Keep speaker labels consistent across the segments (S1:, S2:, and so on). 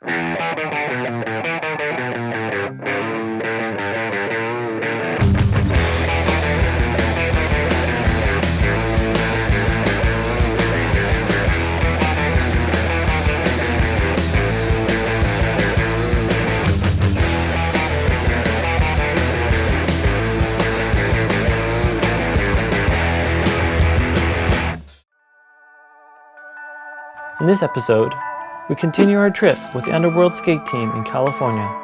S1: In this episode, we continue our trip with the Underworld skate team in California.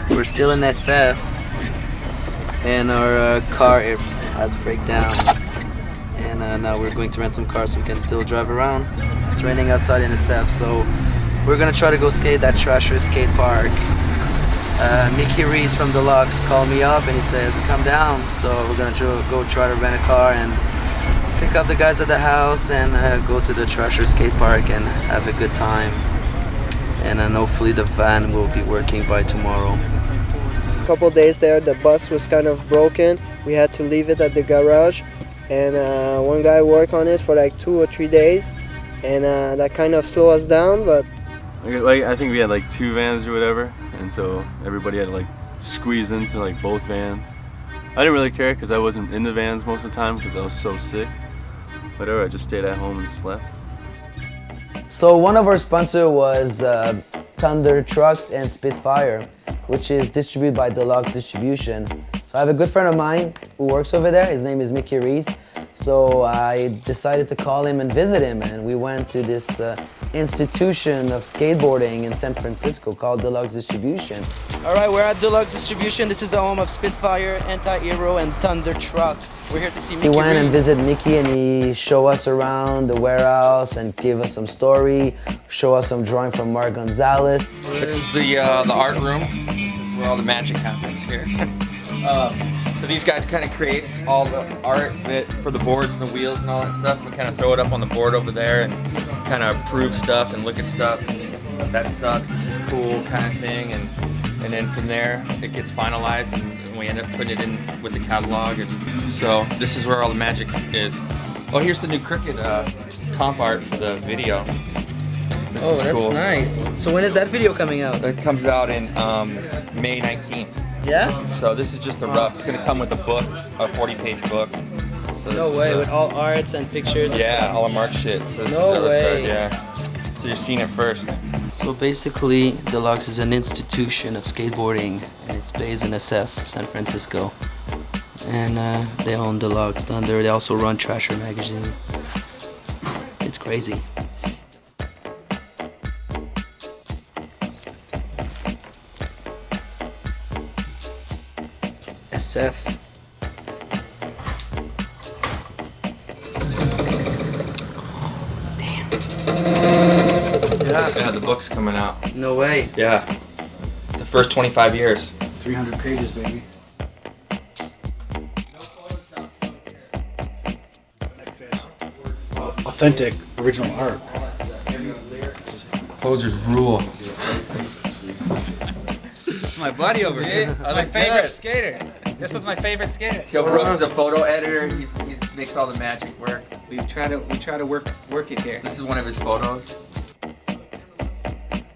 S2: We're still in SF, and our car has breakdown, and now we're going to rent some cars so we can still drive around. It's raining outside in SF, so we're gonna try to go skate that Trasher skate park. Mickey Reese from Deluxe called me up and he said, come down. So we're gonna go try to rent a car and pick up the guys at the house and go to the Trasher skate park and have a good time. And then hopefully the van will be working by tomorrow.
S3: A couple days there, the bus was kind of broken. We had to leave it at the garage, and one guy worked on it for like 2 or 3 days, and that kind of slowed us down. But
S4: I think we had like 2 vans or whatever, and so everybody had to like squeeze into like both vans. I didn't really care because I wasn't in the vans most of the time because I was so sick. Whatever, I just stayed at home and slept.
S2: So one of our sponsors was Thunder Trucks and Spitfire, which is distributed by Deluxe Distribution. So I have a good friend of mine who works over there. His name is Mickey Reese. So I decided to call him and visit him, and we went to this institution of skateboarding in San Francisco called Deluxe Distribution. All right, we're at Deluxe Distribution. This is the home of Spitfire, Anti-Hero, and Thunder Truck. We're here to see Mickey. We went and visited Mickey, and he showed us around the warehouse and gave us some story, show us some drawing from Mark Gonzalez.
S5: This is the art room. This is where all the magic happens here. So these guys kind of create all the art for the boards and the wheels and all that stuff. We kind of throw it up on the board over there and kind of prove stuff and look at stuff. That sucks, this is cool kind of thing. And then from there, it gets finalized and we end up putting it in with the catalog. And so this is where all the magic is. Oh, here's the new Crooked comp art for the video.
S2: Oh, that's cool. Nice. So when is that video coming out?
S5: It comes out in May 19th.
S2: Yeah?
S5: So this is just a rough. It's gonna come with a book, a 40-page book. So
S2: no way, with all arts and pictures and
S5: yeah,
S2: stuff.
S5: all the Mark shit. So this
S2: No
S5: is
S2: way.
S5: Yeah. So you're seeing it first.
S2: So basically, Deluxe is an institution of skateboarding, and it's based in SF, San Francisco. And they own Deluxe, Thunder. They also run Trasher magazine. It's crazy. SF.
S5: Yeah, the book's coming out.
S2: No way.
S5: Yeah. The first 25 years.
S6: 300 pages, baby. Authentic, original art.
S5: Posers rule.
S7: It's my buddy over here. My favorite skater. This was my favorite skater.
S5: Joe Brooks is a photo editor. He makes all the magic work.
S7: We try to work it here.
S5: This is one of his photos.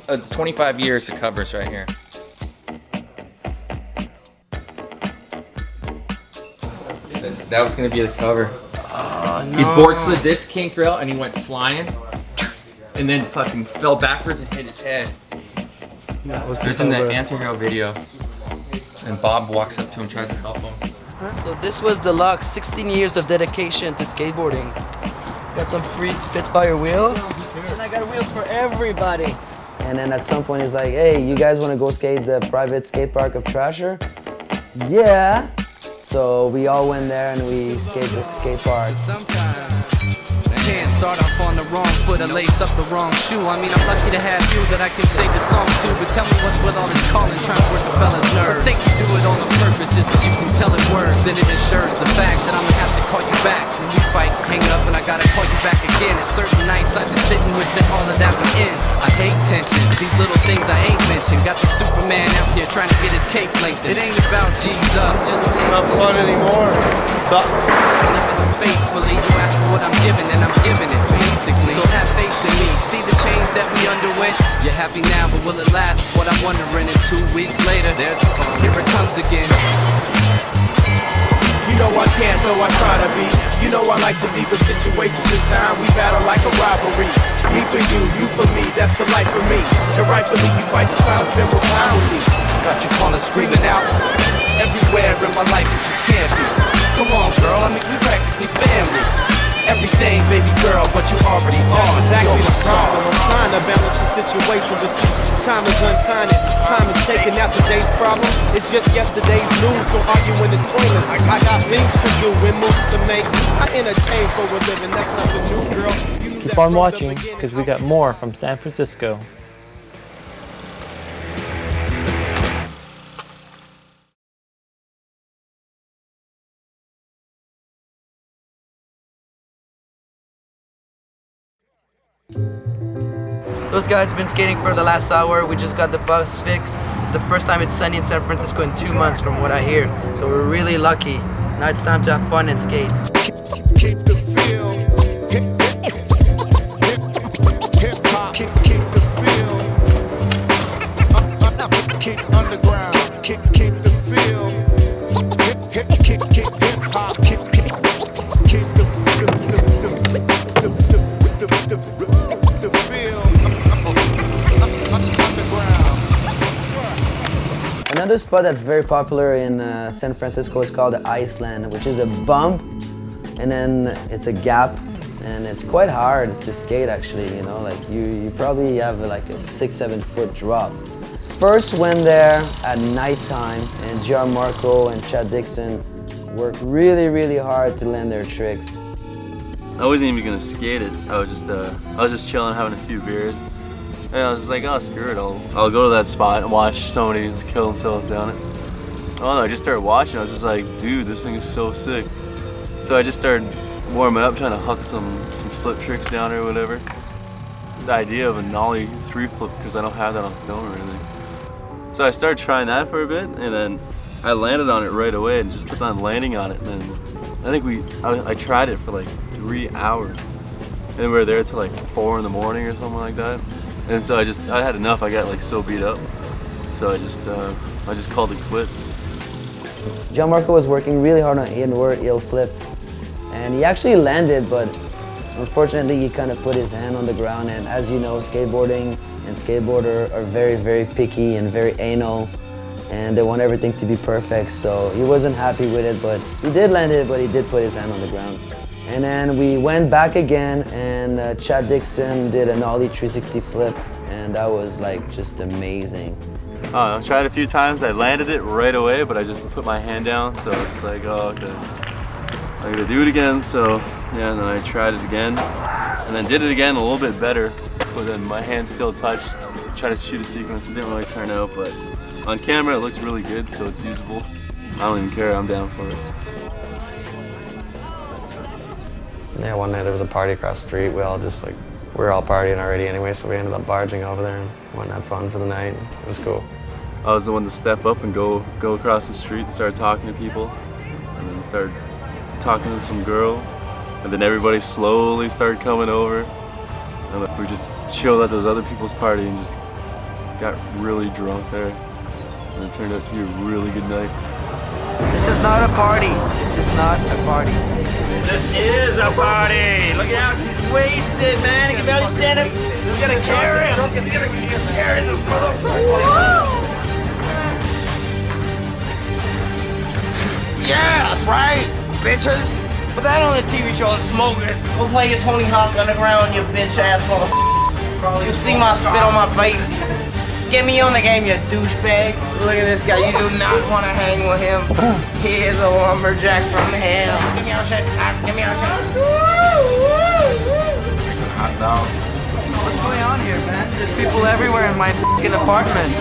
S5: It's 25 years it covers right here. That was gonna be the cover.
S2: Oh, no.
S5: He board slid this kink rail and he went flying, and then fucking fell backwards and hit his head. There's in the anti-hero video, and Bob walks up to him, tries to help him.
S2: So this was Deluxe, 16 years of dedication to skateboarding. Got some free Spitfire wheels, and I got wheels
S3: It's for everybody.
S2: And then at some point he's like, hey, you guys want to go skate the private skate park of Trasher? Yeah. So we all went there and we skated the skate park.
S8: Can't start off on the wrong foot or lace up the wrong shoe. I mean, I'm lucky to have you that I can say the song to. But tell me what's with all this calling, trying to work a fella's nerve. Or think you do it on the purpose just cause you can tell it worse. And it ensures the fact that I'ma have to call you back. When we fight, hang up and I gotta call you back again. At certain nights I just sit and wish that all of that would end. I hate tension, these little things I ain't mentioned. Got the Superman out here trying to get his cape lengthened. It ain't about G's up, just
S4: Not fun anymore. Stop.
S8: faithfully. You ask for what I'm giving and I'm giving it basically. So have faith in me. See the change that we underwent. You're happy now, but will it last? What I'm wondering. And 2 weeks later, there's the phone. Here it comes again.
S9: You know I can't, though I try to be. You know I like to leave a situations in time. We battle like a rivalry. Me for you for me, that's the life for me. And rightfully you fight the trials, spend more time with me. Got you calling, screaming out everywhere in my life that you can't be. Come on, girl, I mean we practically family. Everything, baby girl, but you already are.
S3: That's exactly the
S9: song.
S3: problem. I'm trying to balance the situation, but see, time is unkind and time is taking out today's problem. It's just yesterday's news, so arguing is pointless. I got things to do and moves to make. I entertain for a living, that's nothing new, girl. You knew
S1: Keep
S3: that
S1: on
S3: from the
S1: watching,
S3: beginning.
S1: because we got more from San Francisco.
S2: Those guys have been skating for the last hour. We just got the bus fixed. It's the first time it's sunny in San Francisco in 2 months from what I hear. So we're really lucky. Now it's time to have fun and skate.
S9: Keep the feel. Hip hop. Keep the feel. Keep underground. Keep the feel. Hip hop. Keep the feel.
S2: Another spot that's very popular in San Francisco is called the Iceland, which is a bump and then it's a gap, and it's quite hard to skate actually, you know, like you probably have like a 6-7 foot drop. First went there at nighttime and Gianmarco and Chad Dickson worked really hard to land their tricks.
S4: I wasn't even gonna skate it. I was just chilling, having a few beers. And I was just like, oh, screw it, I'll go to that spot and watch somebody kill themselves down it. Oh no, I just started watching, I was just like, dude, this thing is so sick. So I just started warming up, trying to huck some flip tricks down or whatever. The idea of a nollie 3 flip, because I don't have that on film or anything. So I started trying that for a bit, and then I landed on it right away and just kept on landing on it. And then I think I tried it for like 3 hours. And we were there till like 4 in the morning or something like that. And so I had enough. I got like so beat up. So I just called it quits.
S2: Gianmarco was working really hard on an inward heel flip, and he actually landed, but unfortunately he kind of put his hand on the ground. And as you know, skateboarding and skateboarder are very picky and very anal, and they want everything to be perfect. So he wasn't happy with it, but he did land it, but he did put his hand on the ground. And then we went back again, and Chad Dickson did an ollie 360 flip, and that was like just amazing.
S4: I tried a few times, I landed it right away, but I just put my hand down, so it's like, oh, okay, I'm gonna do it again. So yeah, and then I tried it again, and then did it again a little bit better, but then my hand still touched. Tried to shoot a sequence, it didn't really turn out, but on camera it looks really good, so it's usable. I don't even care, I'm down for it.
S10: Yeah, one night there was a party across the street. We were all partying already anyway, so we ended up barging over there and went and had fun for the night. It was cool.
S4: I was the one to step up and go across the street and start talking to people, and then started talking to some girls, and then everybody slowly started coming over, and then we just chilled at those other people's party and just got really drunk there, and it turned out to be a really good night.
S2: This is not a party. This is not a party.
S11: This is a party! Look out, he's wasted, man! He can barely stand up! He's gonna carry him! He's gonna carry this motherfucker! Yeah, that's right, bitches! Put that on the TV show and smoke it! We'll play your Tony Hawk Underground, you bitch ass motherfucker!
S8: You see my spit on my face? Get me on the game, you douchebags. Look at this guy. You do not want to hang with him. He is a lumberjack from hell. Give me your shit. Give me your shit. Hot dog. What's going on here, man? There's people everywhere in my fucking apartment.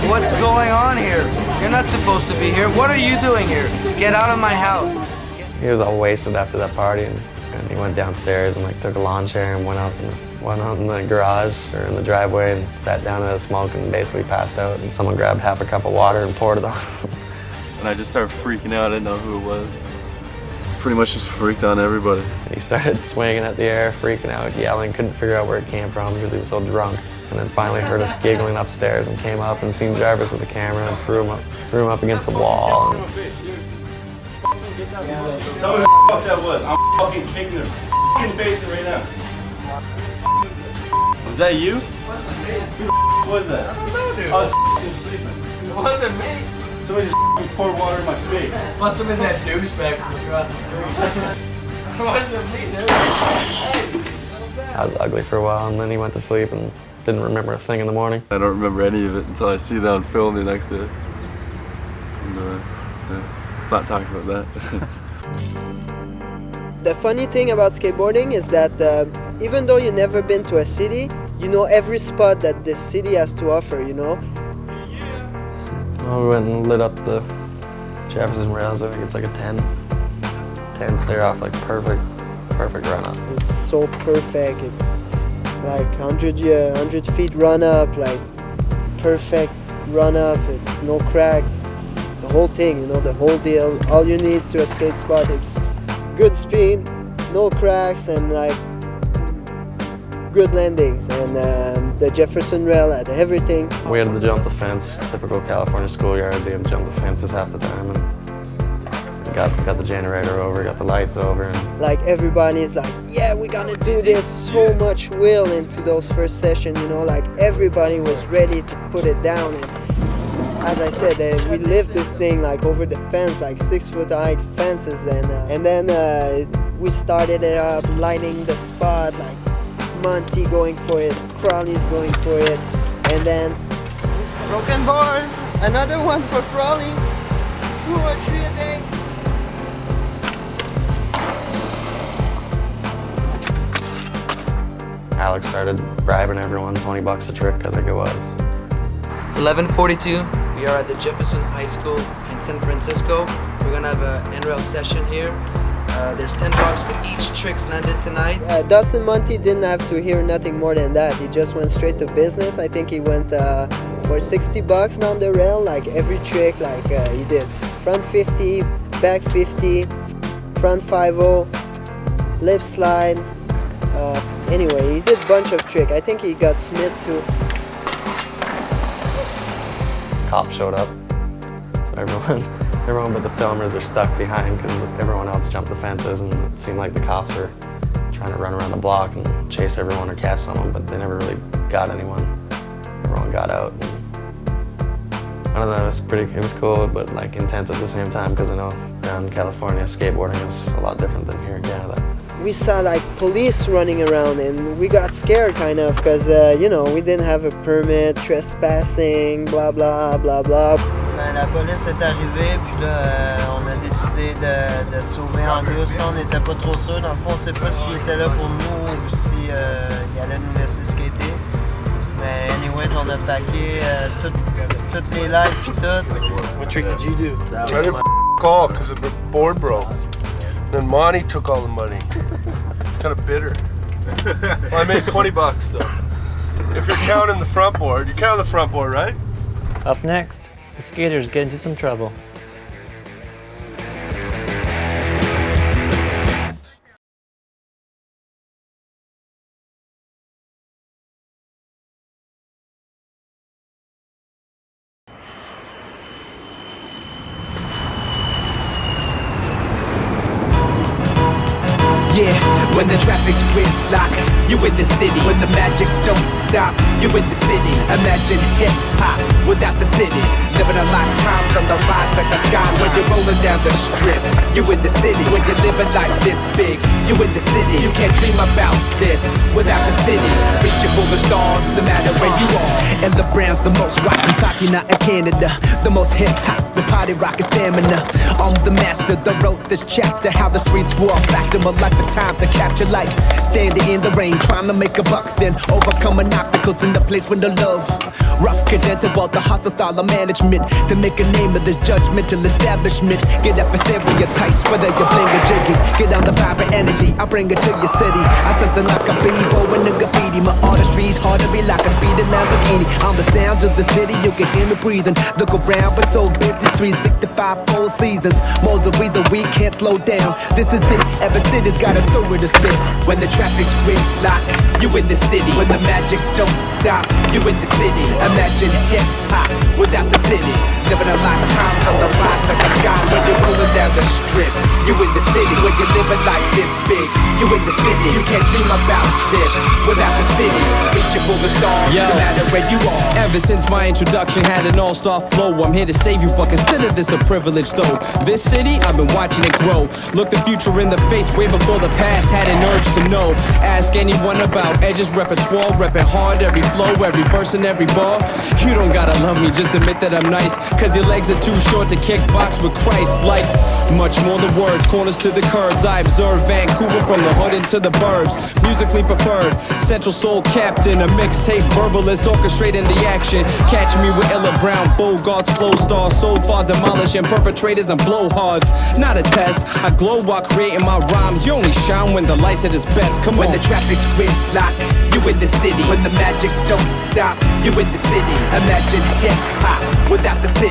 S8: What's going on here? You're not supposed to be here. What are you doing here? Get out of my house.
S10: He was all wasted after that party, and he went downstairs and like took a lawn chair and went out in the garage or in the driveway and sat down in the smoke and basically passed out. And someone grabbed half a cup of water and poured it on him.
S4: And I just started freaking out. I didn't know who it was. Pretty much just freaked on everybody.
S10: And he started swinging at the air, freaking out, yelling, couldn't figure out where it came from because he was so drunk. And then finally heard us giggling upstairs and came up and seen Jarvis with the camera and threw him up against the wall. And
S9: Tell me who the fuck that was. I'm fucking kicking their fucking face right now. Was that you? Who the was that?
S7: I don't know, dude.
S9: I was fucking sleeping.
S7: It wasn't me.
S9: Somebody just poured water in my face.
S7: Must have been that douchebag from across the street. It wasn't me, dude.
S10: I was ugly for a while, and then he went to sleep and didn't remember a thing in the morning.
S4: I don't remember any of it until I see it on film the next day. And, let's not talk about that.
S3: The funny thing about skateboarding is that even though you've never been to a city, you know every spot that this city has to offer, you know?
S10: Well, we went and lit up the Jefferson rails. I think it's like a 10 stair off, like perfect run up.
S3: It's so perfect. It's like 100 feet run up, like perfect run up. It's no crack. The whole thing, you know, the whole deal. All you need to a skate spot is good speed, no cracks, and like good landings. And the Jefferson rail had everything.
S10: We had to jump the fence, typical California schoolyards. You have to jump the fences half the time. And got the generator over, got the lights over. And
S3: like everybody's like, yeah, we're gonna do this. So much will into those first sessions, you know, like everybody was ready to put it down. And as I said, we lived this thing like over the fence, like 6 foot high fences. And then we started it up, lighting the spot, like Monty going for it, Crawley's going for it. And then broken board, another one for Crawley, 2 or 3 a day.
S10: Alex started bribing everyone, 20 bucks a trick, I think it was.
S8: It's 11:42. We are at the Jefferson High School in San Francisco. We're gonna have an end rail session here. There's $10 for each tricks landed tonight.
S3: Dustin Monty didn't have to hear nothing more than that. He just went straight to business. I think he went for 60 bucks down the rail, like every trick, like he did. Front 50, back 50, front 5-0, lip slide. Anyway, he did a bunch of tricks. I think he got Smith too.
S10: Cops showed up, so everyone but the filmers are stuck behind because everyone else jumped the fences, and it seemed like the cops are trying to run around the block and chase everyone or catch someone, but they never really got anyone. Everyone got out. And I don't know, it was cool, but like intense at the same time, because I know down in California, skateboarding is a lot different than here in Canada.
S3: We saw like police running around, and we got scared kind of because you know, we didn't have a permit, trespassing, blah blah blah blah.
S12: La police est arrivée, puis là on a décidé de sauver en douce. On n'était pas trop sûr. Dans le fond, on sait pas s'il était là pour nous ou si il allait nous laisser skater. Mais anyways, on a packé toutes les lights puis tout.
S7: What tricks did you do?
S9: I didn't call because the board broke. Then Monty took all the money. It's kind of bitter. Well, I made 20 bucks though. If you're counting the front board, you count the front board, right?
S1: Up next, the skaters get into some trouble.
S8: Yeah,
S9: When the traffic's gridlock, you in the city. When the magic don't stop, you in the city. Imagine hip-hop without the city. Living a lifetimes on the rise like the sky. When you're rolling down the strip, you in the city. When you're living life this big, you in the city. You can't dream about this without the city. Reaching for the stars, no matter where you are.
S13: And LeBron's the most watched in hockey, not in Canada. The most hip-hop, the party rock and stamina. I'm the master that wrote this chapter. How the streets were a factor, my life of time to capture life. Standing in the rain, trying to make a buck, then overcoming obstacles in the place when the love. Rough credential, the hustle style of management. To make a name of this judgmental establishment. Get up and stereotypes, whether you're bling or jiggy. Get on the vibrant energy, I bring it to your city. I something like a b-boy in the graffiti. My artistry's hard to be like a speeding Lamborghini. On the sounds of the city, you can hear me breathing. Look around, but so busy, 365 full seasons. More to read the week, can't slow down. This is it, every city's got a story to spit.
S9: When the traffic's gridlock, you in the city. When the magic don't stop, you in the city. Imagine hip-hop without the city. Living a lifetimes on the rise like the sky. When you're rolling down the strip, you in the city. When you're living life this big, you in the city. You can't dream about this without the city. Reaching for the stars, no matter where you are.
S13: Ever since my introduction had an all-star flow. I'm here to save you, but consider this a privilege though. This city, I've been watching it grow. Look the future in the face way before the past had an urge to know. Ask anyone about Edge's repertoire. Reppin' hard, every flow, every verse and every bar. You don't gotta love me, just admit that I'm nice. Cause your legs are too short to kickbox with Christ. Like, much more than words, corners to the curbs. I observe Vancouver from the hood into the burbs. Musically preferred, central soul captain. A mixtape verbalist orchestrating the action. Catch me with Ella Brown, Bogarts, flow stars. So far demolishing perpetrators and blowhards. Not a test, I glow while creating my rhymes. You only shine when the light's at its best, come on.
S9: When the traffic's gridlock, you in the city. When the magic don't stop, you in the city. Imagine hip-hop without the city.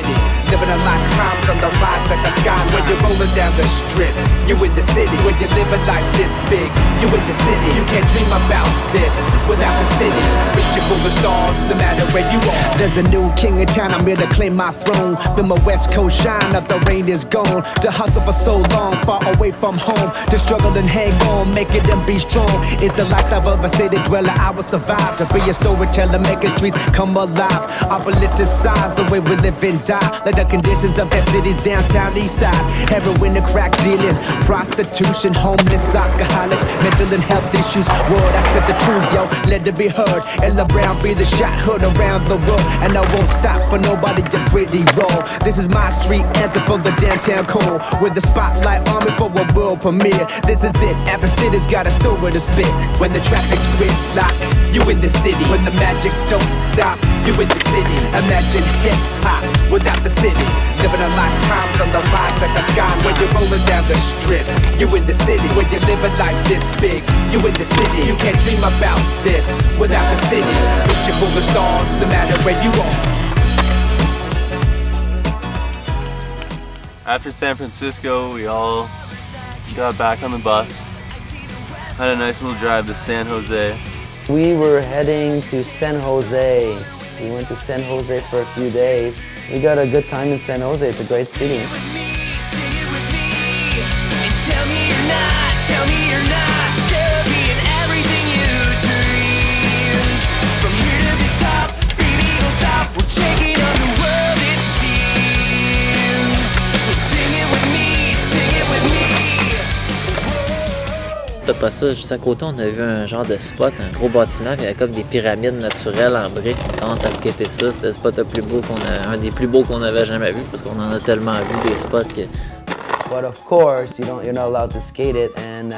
S9: Living a lifetimes on the rise like the sky. When you're rolling down the strip, you in the city. When you're living life this big, you in the city. You can't dream about this without the city. Reaching for the stars, no matter where you are.
S13: There's a new king in town, I'm here to claim my throne. Feel my west coast shine, up the rain is gone. To hustle for so long, far away from home. To struggle and hang on, make it and be strong. It's the lifestyle of a city dweller, I will survive. To be a storyteller, make the streets come alive. I politicize the way we live and die. Like the conditions of that city's downtown east side. Heroin and crack dealing, prostitution, homeless, alcoholics, mental and health issues. Word, I spit the truth, yo, let it be heard. Ella Brown be the shot heard around the world. And I won't stop for nobody to pretty roll. This is my street anthem from the downtown core. With the spotlight on me for a world premiere. This is it, every city's got a story to spit.
S9: When the traffic's gridlock, you in the city. When the magic don't stop, you in the city. Imagine hip-hop without the city. Living a lifetimes on the rise like the sky. When you're rolling down the strip, you in the city. When you're living life this big, you in the city. You can't dream about this without the city. Reaching for the stars, no matter where you are.
S4: After San Francisco, we all got back on the bus. Had a nice little drive to San Jose.
S2: We were heading to San Jose. We went to San Jose for a few days. We got a good time in San Jose. It's a great city.
S1: Après ça, juste à côté, on a vu un genre de spot, un gros bâtiment, puis il y avait comme des pyramides naturelles en briques. On commence à skater ça. C'était le spot le plus beau un des plus beaux qu'on avait jamais vu, parce qu'on en a tellement vu des spots que...
S2: But of course, you're not allowed to skate it, and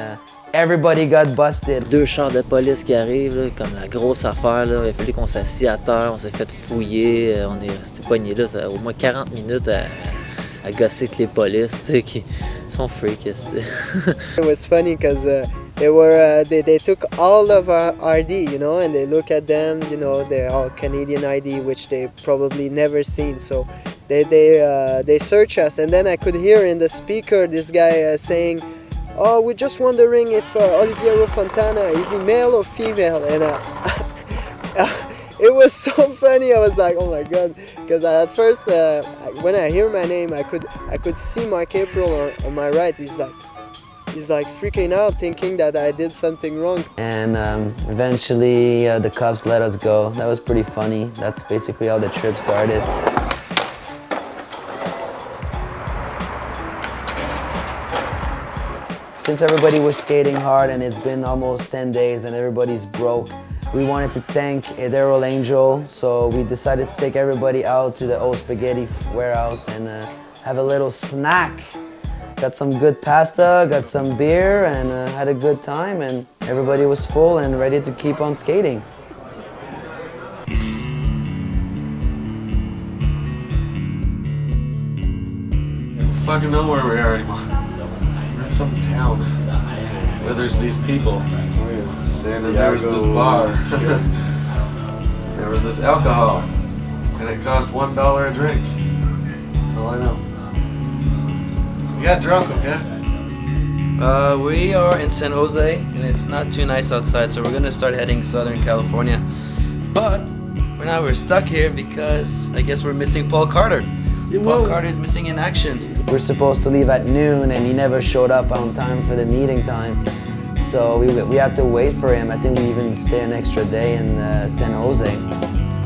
S2: everybody got busted.
S1: 2 chars de police qui arrivent, là, comme la grosse affaire. Là. Il a fallu qu'on s'assit à terre, on s'est fait fouiller. On est resté pognés là, ça a au moins 40 minutes à gosser avec les polices, tu sais, qui sont freaks.
S3: It was funny because they took all of our ID, you know, and they look at them, you know, they're all Canadian ID, which they probably never seen. So they search us, and then I could hear in the speaker this guy saying, "Oh, we're just wondering if Oliviero Fontana is he male or female?" And it was so funny. I was like, "Oh my god!" Because at first, when I hear my name, I could see Mark April on my right. He's like, he's like freaking out, thinking that I did something wrong.
S2: And eventually the Cubs let us go. That was pretty funny. That's basically how the trip started. Since everybody was skating hard and it's been almost 10 days and everybody's broke, we wanted to thank Daryl Angel, so we decided to take everybody out to the old spaghetti warehouse and have a little snack. Got some good pasta, got some beer, and had a good time, and everybody was full and ready to keep on skating.
S4: I don't fucking know where we are anymore. We're in some town where there's these people. And then there was this bar. There was this alcohol. And it cost $1 a drink. That's all I know. We got drunk, okay?
S2: We are in San Jose, and it's not too nice outside, so we're gonna start heading Southern California. But for now we're stuck here because I guess we're missing Paul Carter. Paul Carter is missing in action. We're supposed to leave at noon, and he never showed up on time for the meeting time. So we had to wait for him. I think we even stayed an extra day in San Jose,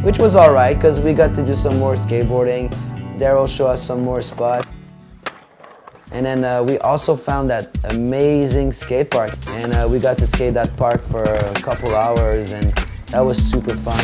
S2: which was all right because we got to do some more skateboarding. Daryl showed us some more spots. And then we also found that amazing skate park, and we got to skate that park for a couple hours, and that was super fun.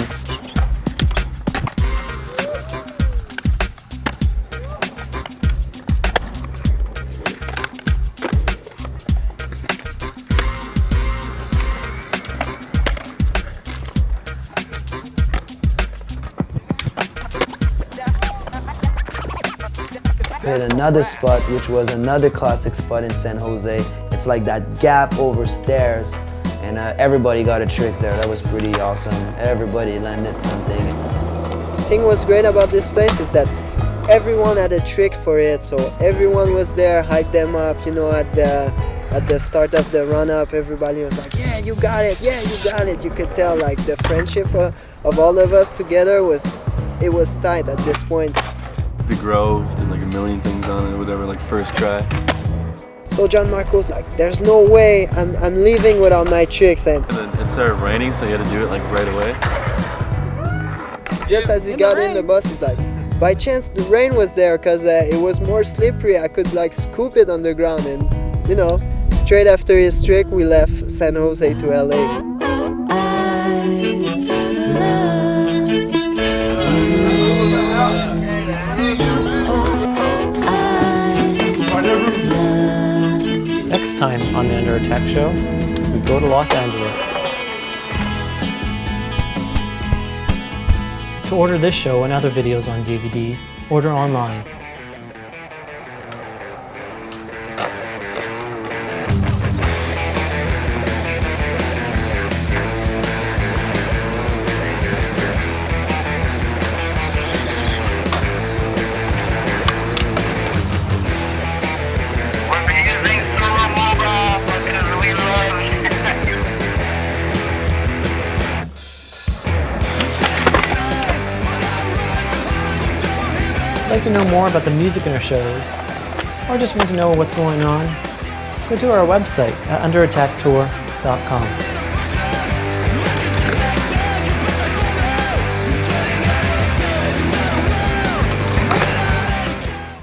S2: We had another spot, which was another classic spot in San Jose. It's like that gap over stairs, and everybody got a trick there. That was pretty awesome. Everybody landed something.
S3: The thing was great about this place is that everyone had a trick for it, so everyone was there, hyped them up, you know, at the start of the run-up, everybody was like, yeah, you got it, yeah, you got it. You could tell like the friendship of all of us together was tight at this point.
S4: The Grow did like a million things on it or whatever, like first try.
S3: So John Marco's like, there's no way I'm leaving without my tricks, and
S4: then it started raining, so you had to do it like right away.
S3: Just as he got in the bus, he's like, by chance the rain was there because it was more slippery. I could like scoop it on the ground, and you know, straight after his trick, we left San Jose to LA.
S14: Next time on the Under Attack show, we go to Los Angeles. To order this show and other videos on DVD, order online. Like to know more about the music in our shows, or just want to know what's going on, go to our website at underattacktour.com.